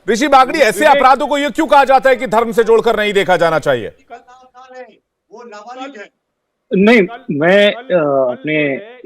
ऋषि बागड़ी, ऐसे अपराधों को ये क्यों कहा जाता है कि धर्म से जोड़कर नहीं देखा जाना चाहिए? वो नाबालिग है। नहीं, मैं अपने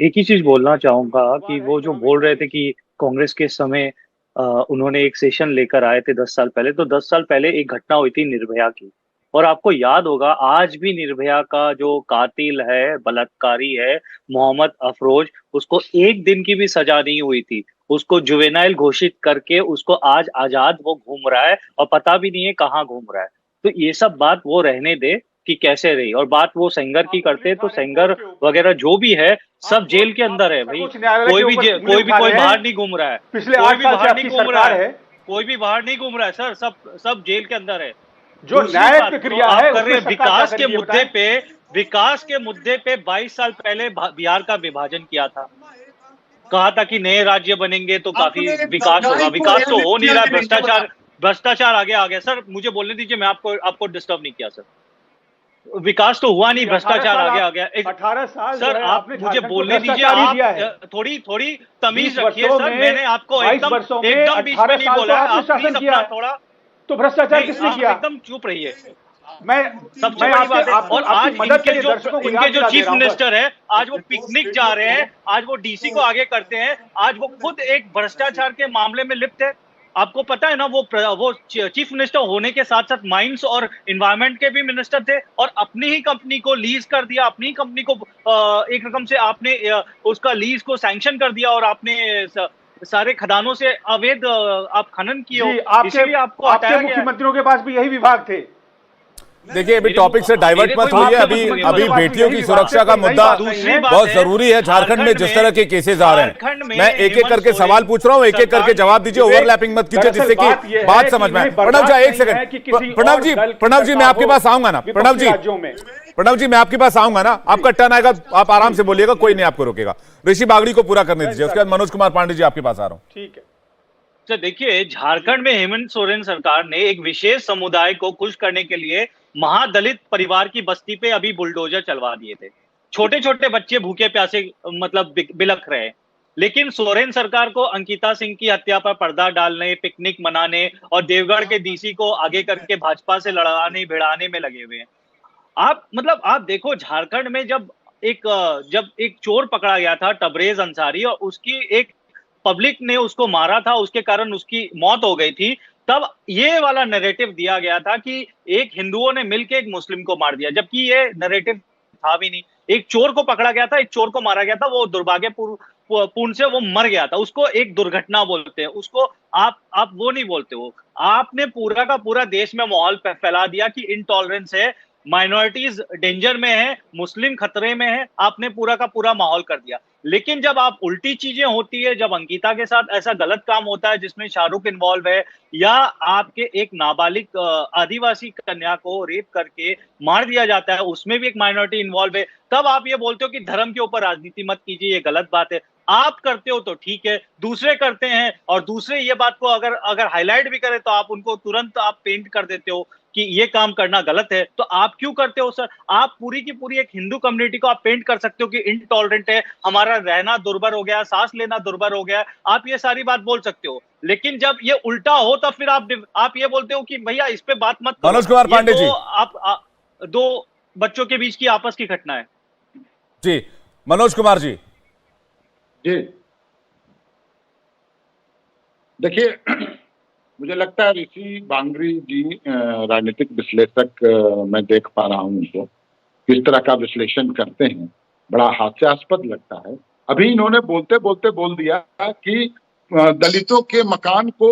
एक ही चीज बोलना चाहूंगा कि वो जो बोल रहे थे कि कांग्रेस के समय उन्होंने एक सेशन लेकर आए थे 10 साल पहले, तो 10 साल पहले एक घटना हुई थी निर्भया की। और आपको याद होगा, आज भी निर्भया का जो कातिल है, बलात्कारी है, मोहम्मद अफरोज, उसको एक दिन की भी सजा नहीं हुई थी। उसको जुवेनाइल घोषित करके उसको आज आजाद वो घूम रहा है और पता भी नहीं है कहाँ घूम रहा है। तो ये सब बात वो रहने दे कि कैसे रही। और बात वो सेंगर की करते, तो सेंगर वगैरह जो भी है सब जेल के अंदर है भाई। कोई बाहर नहीं घूम रहा है, पिछले कोई 8 भी साल बाहर से नहीं आपकी घूम रहा सरकार है, है। कोई भी बाहर नहीं घूम रहा है सर, सब जेल के अंदर है। जो दूसरी न्याय बात प्रक्रिया तो है आप कर रहे हैं उसमें सरकार विकास क्या के करेगी, मुद्दे बताएं? पे। विकास के मुद्दे पे 22 साल पहले बिहार का विभाजन किया था, कहा था कि नए राज्य बनेंगे तो काफी विकास होगा। विकास तो हो नहीं रहा है, भ्रष्टाचार आगे आ गया। सर मुझे बोलने दीजिए, मैं आपको डिस्टर्ब नहीं किया सर। विकास तो हुआ नहीं, भ्रष्टाचार आगे आ गया। 18 साल सर आप मुझे बोलने दीजिए, आप थोड़ी तमीज रखिए सर। मैंने आपको एकदम बीच में नहीं बोला, आप प्लीज अपना थोड़ा तो भ्रष्टाचार किसने किया? एकदम चुप रहिए। मैं सबसे बड़ी बात है, और आज इनके जो चीफ मिनिस्टर है, आज वो पिकनिक जा रहे हैं, आज वो डीसी को आगे करते हैं, आज वो खुद एक भ्रष्टाचार के मामले में लिप्त है। आपको पता है ना, वो चीफ मिनिस्टर होने के साथ साथ माइंस और एनवायरनमेंट के भी मिनिस्टर थे, और अपनी ही कंपनी को लीज कर दिया, अपनी ही कंपनी को एक रकम से आपने उसका लीज को सैंक्शन कर दिया, और आपने सारे खदानों से अवैध आप खनन किए हो, इसलिए आपको हटाया गया। मुख्यमंत्रियों के पास भी यही विभाग थे। देखिए, अभी टॉपिक से डाइवर्ट मत होइए। अभी बेटियों की सुरक्षा का मुद्दा बहुत जरूरी है। झारखंड में जिस तरह के केसेस आ रहे हैं, मैं एक एक करके सवाल पूछ रहा हूं, एक एक करके जवाब दीजिए, ओवरलैपिंग मत कीजिए, जिससे कि बात समझ में आए। प्रणव जी, एक सेकंड। प्रणव जी मैं आपके पास आऊंगा ना। प्रणव जी मैं आपके पास आऊंगा ना, आपका टर्न आएगा, आप आराम से बोलिएगा, कोई नहीं आपको रोकेगा। ऋषि बागड़ी को पूरा करने दीजिए, उसके बाद मनोज कुमार पांडे जी आपके पास आ रहा हूं। ठीक है। तो देखिए, झारखंड में हेमंत सोरेन सरकार ने एक विशेष समुदाय को खुश करने के लिए महादलित परिवार की बस्ती पे अभी बुलडोजर चलवा दिए थे। छोटे छोटे बच्चे भूखे प्यासे मतलब बिलख रहे हैं, लेकिन सोरेन सरकार को अंकिता सिंह की हत्या पर पर्दा डालने, पिकनिक मनाने और देवगढ़ के डीसी को आगे करके भाजपा से लड़ाने भिड़ाने में लगे हुए हैं। आप देखो, झारखंड में जब एक चोर पकड़ा गया था, तबरेज अंसारी, और उसकी एक पब्लिक ने उसको मारा था, उसके कारण उसकी मौत हो गई थी, तब ये वाला नैरेटिव दिया गया था कि एक हिंदुओं ने मिलकर एक मुस्लिम को मार दिया, जबकि ये नैरेटिव था भी नहीं। एक चोर को पकड़ा गया था, एक चोर को मारा गया था, वो दुर्भाग्यपूर्ण से वो मर गया था, उसको एक दुर्घटना बोलते हैं, उसको आप वो नहीं बोलते हो। आपने पूरा का पूरा देश में माहौल फैला दिया कि इनटॉलरेंस है, माइनॉरिटीज डेंजर में है, मुस्लिम खतरे में है, आपने पूरा का पूरा माहौल कर दिया। लेकिन जब आप उल्टी चीजें होती है, जब अंकिता के साथ ऐसा गलत काम होता है जिसमें शाहरुख इन्वॉल्व है, या आपके एक नाबालिग आदिवासी कन्या को रेप करके मार दिया जाता है, उसमें भी एक माइनॉरिटी इन्वॉल्व है, तब आप ये बोलते हो कि धर्म के ऊपर राजनीति मत कीजिए, ये गलत बात है। आप करते हो तो ठीक है, दूसरे करते हैं, और दूसरे ये बात को अगर हाईलाइट भी करें तो आप उनको तुरंत आप पेंट कर देते हो कि ये काम करना गलत है। तो आप क्यों करते हो सर? आप पूरी की पूरी एक हिंदू कम्युनिटी को आप पेंट कर सकते हो कि इनटॉलरेंट है, हमारा रहना दुर्भर हो गया, सांस लेना दुर्भर हो गया, आप ये सारी बात बोल सकते हो। लेकिन जब ये उल्टा हो तब फिर आप ये बोलते हो कि भैया इस पे बात मत करो। मनोज कुमार पांडे जी, आप दो बच्चों के बीच की आपस की घटना है जी। मनोज कुमार जी देखिए, मुझे लगता है ऋषि बांगड़ी जी राजनीतिक विश्लेषक, मैं देख पा रहा हूं उनको किस तरह का विश्लेषण करते हैं, बड़ा हास्यास्पद लगता है। अभी इन्होंने बोलते बोलते बोल दिया कि दलितों के मकान को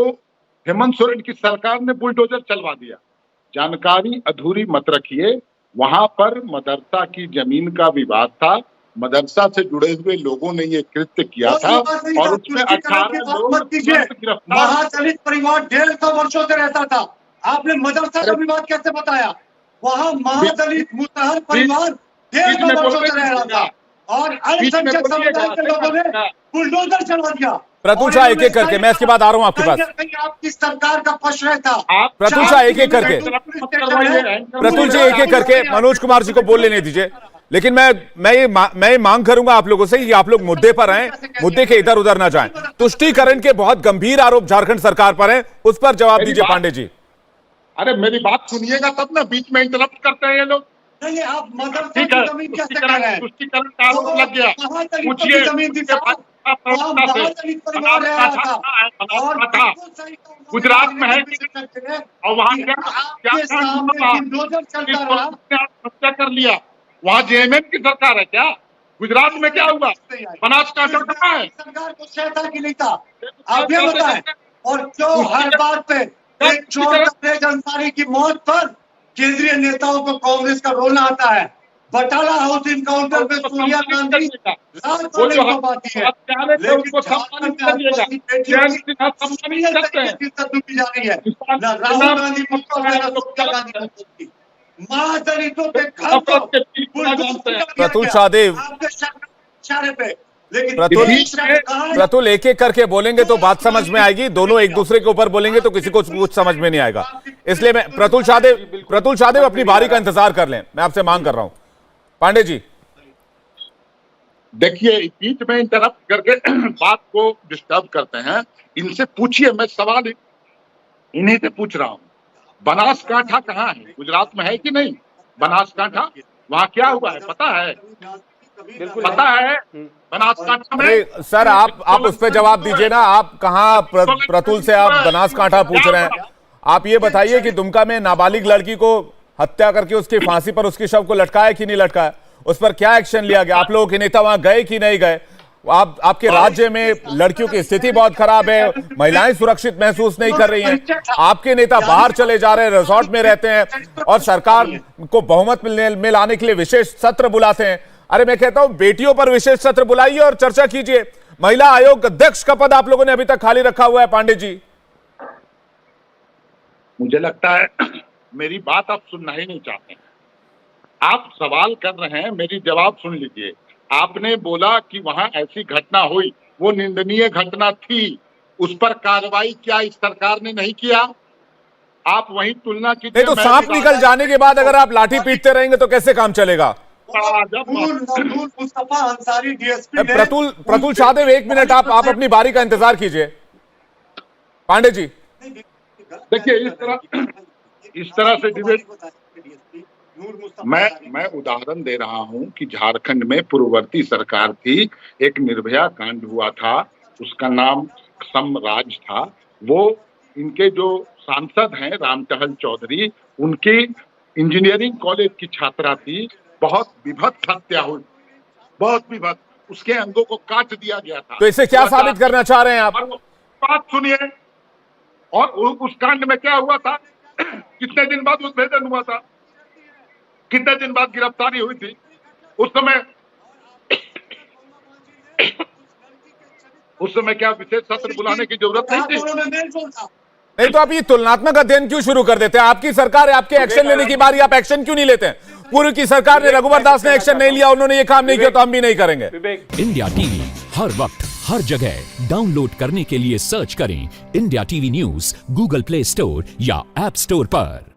हेमंत सोरेन की सरकार ने बुलडोजर चलवा दिया। जानकारी अधूरी मत रखिए। वहां पर मदरसा की जमीन का विवाद था, मदरसा से जुड़े हुए लोगों ने ये कृत्य किया था, और उसमें 18 लोग गिरफ्तार। महादलित परिवार 150 वर्षों से रहता था, आपने मदरसा का विवाद कैसे बताया? वहाँ महादलित मुसहर परिवार 150 वर्षों से रह रहा था, और अल्पसंख्यक समुदाय के लोगों ने बुलडोजर चलवा दिया। प्रतुल शाह एक एक करके, मैं इसके बाद आ रहा हूं आपके पास। आपकी सरकार का पश्रय था। प्रतुल शाह एक एक करके, प्रतुल जी एक एक करके, मनोज कुमार जी को बोल लेने दीजिए। लेकिन मैं ये मांग करूंगा आप लोगों से कि आप लोग मुद्दे पर आए, मुद्दे के इधर उधर ना जाएं। तुष्टीकरण के बहुत गंभीर आरोप झारखंड सरकार पर हैं, उस पर जवाब दीजिए पांडे जी। अरे मेरी बात सुनिएगा तब ना, बीच में इंटरप्ट करते हैं ये लोग। नहीं, आप मदरसे ठीक की है, जमीन कैसे कर रहे हैं? तुष्टीकरण का आरोप लग गया, पूछिए जमीन दी साहब, वहाँ महादलित परिवार रह रहा था और बिल्कुल सही कहा, गुजरात में है कि और वहाँ क्या आपके सामने बुलडोजर चलता रहा। हत्या कर लिया, वहाँ जेएमएम की सरकार है क्या? गुजरात में क्या हुआ? बनासकांठा कहाँ है? सरकार को शहता की नहीं था, आप ये बताएं। और जो हर बात पे एक चोर अंसारी की मौत पर केंद्रीय नेताओं को कांग्रेस का रोना आता है। बटाला हाउस इनकाउंटर में सोनिया गांधी लाल परेड को पाती है, लेकिन झारखंड में आदिवासी बेटियों की सम्मानित तरीके से इज्जत लूटी जा रही है। ना राहुल गांधी मुक्ता है, ना सोनिया गांधी मुक्ति। महादलितों के घर को प्रतुल शाहदेव, आपके इशारे पे, लेकिन प्रतुल एक एक करके बोलेंगे तो बात समझ में आएगी, दोनों एक दूसरे के ऊपर बोलेंगे तो किसी को कुछ समझ में नहीं आएगा। इसलिए मैं प्रतुल शाहदेव अपनी बारी का इंतजार कर लें, मैं आपसे मांग कर रहा हूं। पांडे जी देखिए, बीच में इंटरप्ट करके बात को डिस्टर्ब करते हैं। इनसे पूछिए, मैं सवाल इन्हीं से पूछ रहा हूँ। बनासकांठा कहाँ है? गुजरात में है कि नहीं बनासकांठा? वहाँ क्या हुआ है पता है? पता है बनासकांठा में? सर आप उस पर जवाब दीजिए ना। आप कहाँ प्रतुल से आप बनासकांठा पूछ रहे हैं? आप ये बताइए कि दुमका में नाबालिग लड़की को हत्या करके उसकी फांसी पर उसके शव को लटकाया कि नहीं लटकाया, उस पर क्या एक्शन लिया गया? आप लोगों के नेता वहां गए कि नहीं गए? आपके राज्य में लड़कियों की स्थिति बहुत खराब है, महिलाएं सुरक्षित महसूस नहीं कर रही हैं, आपके नेता बाहर चले जा रहे हैं, रिजॉर्ट में रहते हैं और सरकार को बहुमत में लाने के लिए विशेष सत्र बुलाते हैं। अरे मैं कहता हूं बेटियों पर विशेष सत्र बुलाइए और चर्चा कीजिए। महिला आयोग अध्यक्ष का पद आप लोगों ने अभी तक खाली रखा हुआ है। पांडे जी मुझे लगता है मेरी बात आप सुनना ही नहीं चाहते। आप सवाल कर रहे हैं, मेरी जवाब सुन लीजिए। आपने बोला कि वहां ऐसी घटना हुई, वो निंदनीय घटना थी, उस पर कार्रवाई क्या इस सरकार ने नहीं किया? आप वही तुलना कीजिए। नहीं तो सांप निकल जाने के बाद अगर आप लाठी पीटते रहेंगे तो कैसे काम चलेगा? मुस्तफा अंसारी डीएसपी प्रतुल शाहदेव, एक मिनट आप अपनी बारी का इंतजार कीजिए। पांडे जी देखिए, इस तरह से डिबेट मैं उदाहरण दे रहा हूं कि झारखंड में पूर्ववर्ती सरकार थी, एक निर्भया कांड हुआ था, उसका नाम समराज था। वो इनके जो सांसद हैं रामटहल चौधरी, उनकी इंजीनियरिंग कॉलेज की छात्रा थी, बहुत विभत्स हत्या हुई, बहुत विभत्स, उसके अंगों को काट दिया गया था। तो इसे क्या साबित करना चाह रहे हैं आप? बात सुनिए। और उस कांड में क्या हुआ था? कितने दिन बाद उद्भेदन हुआ था? कितने दिन बाद गिरफ्तारी हुई थी? उस समय क्या विशेष सत्र बुलाने की जरूरत नहीं थी? नहीं तो आप ये तुलनात्मक अध्ययन क्यों शुरू कर देते हैं? आपकी सरकार है, आपके एक्शन लेने की बारी, आप एक्शन क्यों नहीं लेते हैं? पूर्व की सरकार ने, रघुवर दास ने एक्शन नहीं लिया, उन्होंने ये काम नहीं किया, तो हम भी नहीं करेंगे। इंडिया टीवी हर वक्त हर जगह डाउनलोड करने के लिए सर्च करें India TV news Google play store या ऐप स्टोर पर।